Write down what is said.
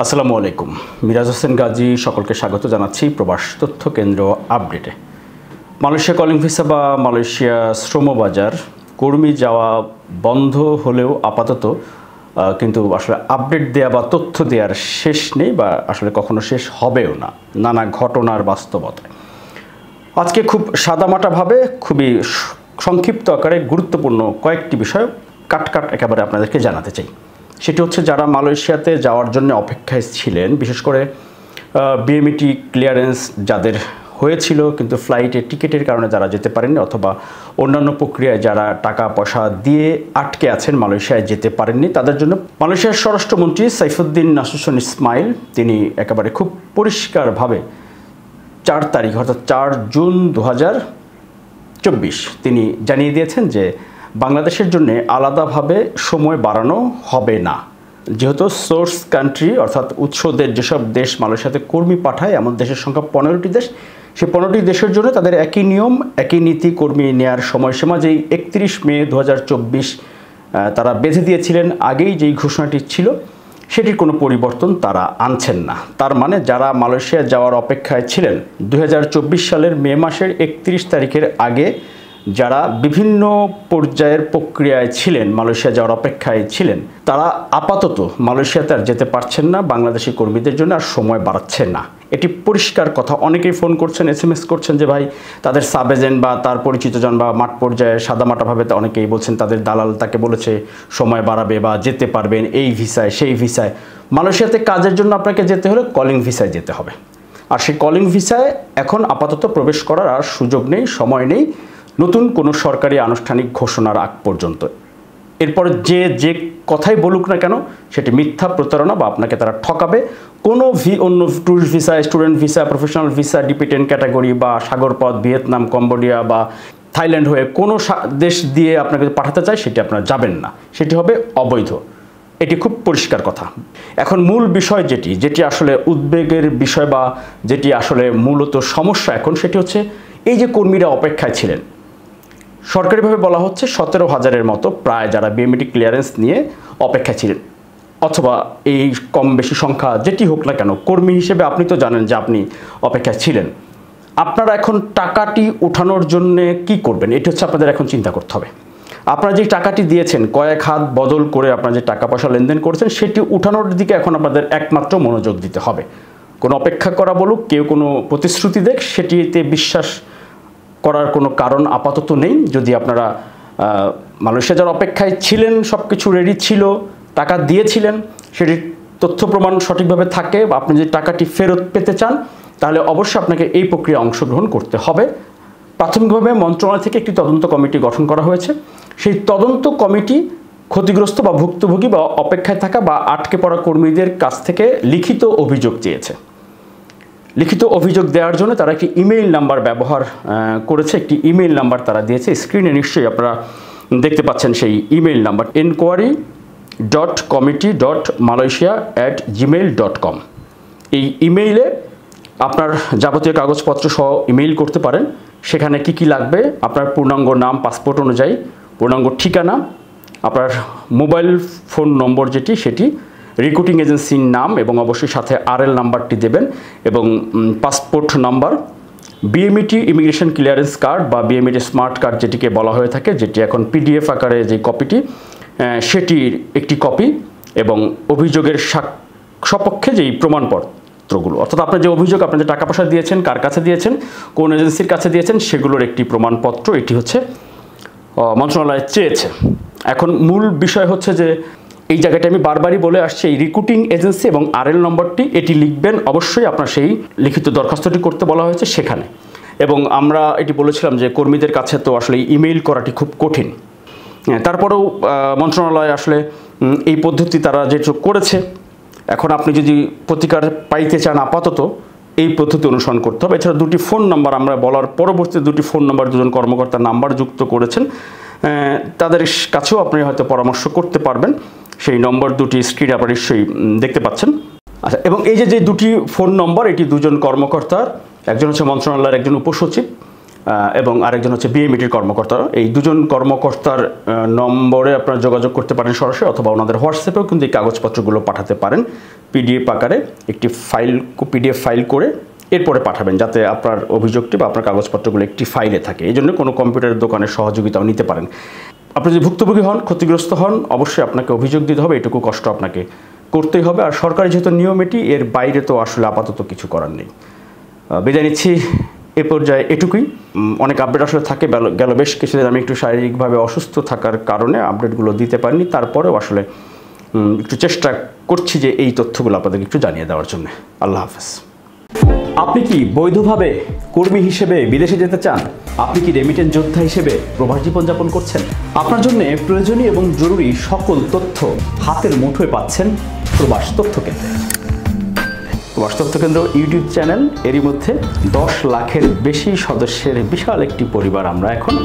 আসসালামু আলাইকুম। মিরাজ হোসেন গাজী সকলকে স্বাগত জানাচ্ছি প্রবাস তথ্য কেন্দ্র আপডেটে। মালয়েশিয়া কলিং ভিসা বা মালয়েশিয়া শ্রমবাজার কর্মী যাওয়া বন্ধ হলেও আপাতত কিন্তু আসলে আপডেট দেওয়া বা তথ্য দেওয়ার শেষ নেই বা আসলে কখনো শেষ হবেও না, নানা ঘটনার বাস্তবতায়। আজকে খুব সাদামাটাভাবে খুবই সংক্ষিপ্ত আকারে গুরুত্বপূর্ণ কয়েকটি বিষয় কাট একেবারে আপনাদেরকে জানাতে চাই। সেটি হচ্ছে যারা মালয়েশিয়াতে যাওয়ার জন্য অপেক্ষায় ছিলেন, বিশেষ করে বিএমইটি ক্লিয়ারেন্স যাদের হয়েছিল কিন্তু ফ্লাইটের টিকিটের কারণে যারা যেতে পারেননি, অথবা অন্যান্য প্রক্রিয়ায় যারা টাকা পয়সা দিয়ে আটকে আছেন মালয়েশিয়ায় যেতে পারেননি, তাদের জন্য মালয়েশিয়ার স্বরাষ্ট্রমন্ত্রী সাইফুদ্দিন নাসুসন ইসমাইল তিনি একেবারে খুব পরিষ্কারভাবে 4 তারিখ অর্থাৎ 4 জুন 2024 তিনি জানিয়ে দিয়েছেন যে বাংলাদেশের জন্য আলাদাভাবে সময় বাড়ানো হবে না। যেহেতু সোর্স কান্ট্রি অর্থাৎ উৎসদের যেসব দেশ মালয়েশিয়াতে কর্মী পাঠায় এমন দেশের সংখ্যা 15টি দেশ, সেই 15টি দেশের জন্য তাদের একই নিয়ম একই নীতি কর্মী নেওয়ার সময়সীমা যেই 31 মে 2024 তারা বেঁধে দিয়েছিলেন আগেই যেই ঘোষণাটি ছিল সেটির কোনো পরিবর্তন তারা আনছেন না। তার মানে যারা মালয়েশিয়া যাওয়ার অপেক্ষায় ছিলেন 2024 সালের মে মাসের 31 তারিখের আগে যারা বিভিন্ন পর্যায়ের প্রক্রিয়ায় ছিলেন, মালয়েশিয়া যাওয়ার অপেক্ষায় ছিলেন, তারা আপাতত মালয়েশিয়াতে আর যেতে পারছেন না, বাংলাদেশি কর্মীদের জন্য আর সময় বাড়াচ্ছেন না। এটি পরিষ্কার কথা। অনেকেই ফোন করছেন, SMS করছেন যে ভাই তাদের সাব এজেন্ট বা তার পরিচিতজন বা মাঠ পর্যায়ে সাদামাটাভাবে অনেকেই বলছেন তাদের দালাল তাকে বলেছে সময় বাড়াবে বা যেতে পারবেন এই ভিসায় সেই ভিসায়। মালয়েশিয়াতে কাজের জন্য আপনাকে যেতে হলে কলিং ভিসায় যেতে হবে, আর সেই কলিং ভিসায় এখন আপাতত প্রবেশ করার আর সুযোগ নেই, সময় নেই নতুন কোনো সরকারি আনুষ্ঠানিক ঘোষণার আগ পর্যন্ত। এরপরে যে কথাই বলুক না কেন সেটি মিথ্যা, প্রতারণা বা আপনাকে তারা ঠকাবে। কোনো অন্য tourist visa, student visa, professional visa, dependent category বা সাগরপথ, ভিয়েতনাম, কম্বোডিয়া বা থাইল্যান্ড হয়ে কোনো দেশ দিয়ে আপনাকে পাঠাতে চায় সেটি আপনারা যাবেন না, সেটি হবে অবৈধ। এটি খুব পরিষ্কার কথা। এখন মূল বিষয় যেটি আসলে উদ্বেগের বিষয় বা যেটি আসলে মূলত সমস্যা এখন, সেটি হচ্ছে এই যে কর্মীরা অপেক্ষায় ছিলেন, সরকারিভাবে বলা হচ্ছে 17,000-এর মতো প্রায় যারা বিএমইটি ক্লিয়ারেন্স নিয়ে অপেক্ষা ছিলেন, অথবা এই কম বেশি সংখ্যা যেটি হোক না কেন, কর্মী হিসেবে আপনি তো জানেন যে আপনি অপেক্ষায় ছিলেন। আপনারা এখন টাকাটি উঠানোর জন্য কি করবেন, এটি হচ্ছে আপনাদের এখন চিন্তা করতে হবে। আপনারা যে টাকাটি দিয়েছেন, কয়েক হাত বদল করে আপনারা যে টাকা পয়সা লেনদেন করেছেন, সেটি উঠানোর দিকে এখন আপনাদের একমাত্র মনোযোগ দিতে হবে। কোনো অপেক্ষা করা বলুক, কেউ কোনো প্রতিশ্রুতি দেখ, সেটিতে বিশ্বাস করার কোনো কারণ আপাতত নেই। যদি আপনারা মালয়েশিয়া যাওয়ার অপেক্ষায় ছিলেন, সব কিছু রেডি ছিল, টাকা দিয়েছিলেন, সেটির তথ্য প্রমাণ সঠিকভাবে থাকে বা আপনি যদি টাকাটি ফেরত পেতে চান, তাহলে অবশ্যই আপনাকে এই প্রক্রিয়ায় অংশগ্রহণ করতে হবে। প্রাথমিকভাবে মন্ত্রণালয় থেকে একটি তদন্ত কমিটি গঠন করা হয়েছে। সেই তদন্ত কমিটি ক্ষতিগ্রস্ত বা ভুক্তভোগী বা অপেক্ষায় থাকা বা আটকে পড়া কর্মীদের কাছ থেকে লিখিত অভিযোগ চেয়েছে। লিখিত অভিযোগ দেওয়ার জন্য তারা একটি ইমেইল নাম্বার ব্যবহার করেছে, একটি ইমেইল নাম্বার তারা দিয়েছে। স্ক্রিনে নিশ্চয়ই আপনারা দেখতে পাচ্ছেন সেই ইমেইল নাম্বার, enquiry.committee.malaysia@gmail.com। এই ইমেইলে আপনার যাবতীয় কাগজপত্র সহ ইমেইল করতে পারেন। সেখানে কি কি লাগবে, আপনার পূর্ণাঙ্গ নাম, পাসপোর্ট অনুযায়ী পূর্ণাঙ্গ ঠিকানা, আপনার মোবাইল ফোন নম্বর সেটি, রিক্রুটিং এজেন্সির নাম এবং অবশ্যই সাথে RL নাম্বারটি দেবেন, এবং passport number, BMET immigration clearance card বা বিএমইটি স্মার্ট কার্ড যেটিকে বলা হয়ে থাকে, যেটি এখন PDF আকারে যে কপিটি, সেটির একটি কপি, এবং অভিযোগের সপক্ষে যেই প্রমাণপত্রগুলো, অর্থাৎ আপনার যে অভিযোগ, আপনি যে টাকা পয়সা দিয়েছেন, কার কাছে দিয়েছেন, কোন এজেন্সির কাছে দিয়েছেন, সেগুলোর একটি প্রমাণপত্র এটি হচ্ছে মন্ত্রণালয় চেয়েছে। এখন মূল বিষয় হচ্ছে যে এই জায়গাটা আমি বারবারই বলে আসছি, এই রিক্রুটিং এজেন্সি এবং RL নম্বরটি এটি লিখবেন অবশ্যই। আপনার সেই লিখিত দরখাস্তটি করতে বলা হয়েছে সেখানে। এবং আমরা এটি বলেছিলাম যে কর্মীদের কাছে তো আসলে ইমেইল করাটি খুব কঠিন। তারপরেও মন্ত্রণালয় আসলে এই পদ্ধতি তারা যেটা করেছে, এখন আপনি যদি প্রতিকার পাইতে চান আপাতত এই পদ্ধতি অনুসরণ করতে হবে। এছাড়া 2টি ফোন নাম্বার আমরা বলার পরবর্তীতে 2টি ফোন নাম্বার 2জন কর্মকর্তার নাম্বার যুক্ত করেছেন, তাদের কাছেও আপনি হয়তো পরামর্শ করতে পারবেন। সেই নম্বর 2টি স্ক্রিনে আপনারা নিশ্চয়ই দেখতে পাচ্ছেন। আচ্ছা, এবং এই যে 2টি ফোন নম্বর, এটি 2জন কর্মকর্তার, একজন হচ্ছে মন্ত্রণালয়ের একজন উপসচিব এবং আরেকজন হচ্ছে বিএমইটির কর্মকর্তা। এই 2জন কর্মকর্তার নম্বরে আপনারা যোগাযোগ করতে পারেন সরাসরি, অথবা ওনাদের হোয়াটসঅ্যাপেও কিন্তু এই কাগজপত্রগুলো পাঠাতে পারেন। পিডিএফ আকারে একটি পিডিএফ ফাইল করে এরপরে পাঠাবেন, যাতে আপনার অভিযোগটি বা আপনার কাগজপত্রগুলো একটি ফাইলে থাকে। এই জন্য কোনো কম্পিউটারের দোকানের সহযোগিতাও নিতে পারেন। আপনি যদি ভুক্তভোগী হন, ক্ষতিগ্রস্ত হন, অবশ্যই আপনাকে অভিযোগ দিতে হবে, এটুকু কষ্ট আপনাকে করতেই হবে। আর সরকারি যেহেতু নিয়ম এটি, এর বাইরে তো আসলে আপাতত কিছু করার নেই। বিদায় নিচ্ছি এ পর্যায়ে এটুকুই। অনেক আপডেট আসলে থাকে, গেল বেশ কিছুদিন আমি একটু শারীরিকভাবে অসুস্থ থাকার কারণে আপডেটগুলো দিতে পারিনি। তারপরেও আসলে একটু চেষ্টা করছি যে এই তথ্যগুলো আপনাদেরকে একটু জানিয়ে দেওয়ার জন্য। আল্লাহ হাফেজ। আপনি কি বৈধভাবে কর্মী হিসেবে বিদেশে যেতে চান? আপনি কি রেমিটেন্স যোদ্ধা হিসেবে প্রবাস জীবনযাপন করছেন? আপনার জন্য প্রয়োজনীয় এবং জরুরি সকল তথ্য হাতের মুঠোয় পাচ্ছেন প্রবাস তথ্য কেন্দ্রে। প্রবাস তথ্য কেন্দ্র ইউটিউব চ্যানেল, এরই মধ্যে 10 লাখের বেশি সদস্যের বিশাল একটি পরিবার আমরা এখন।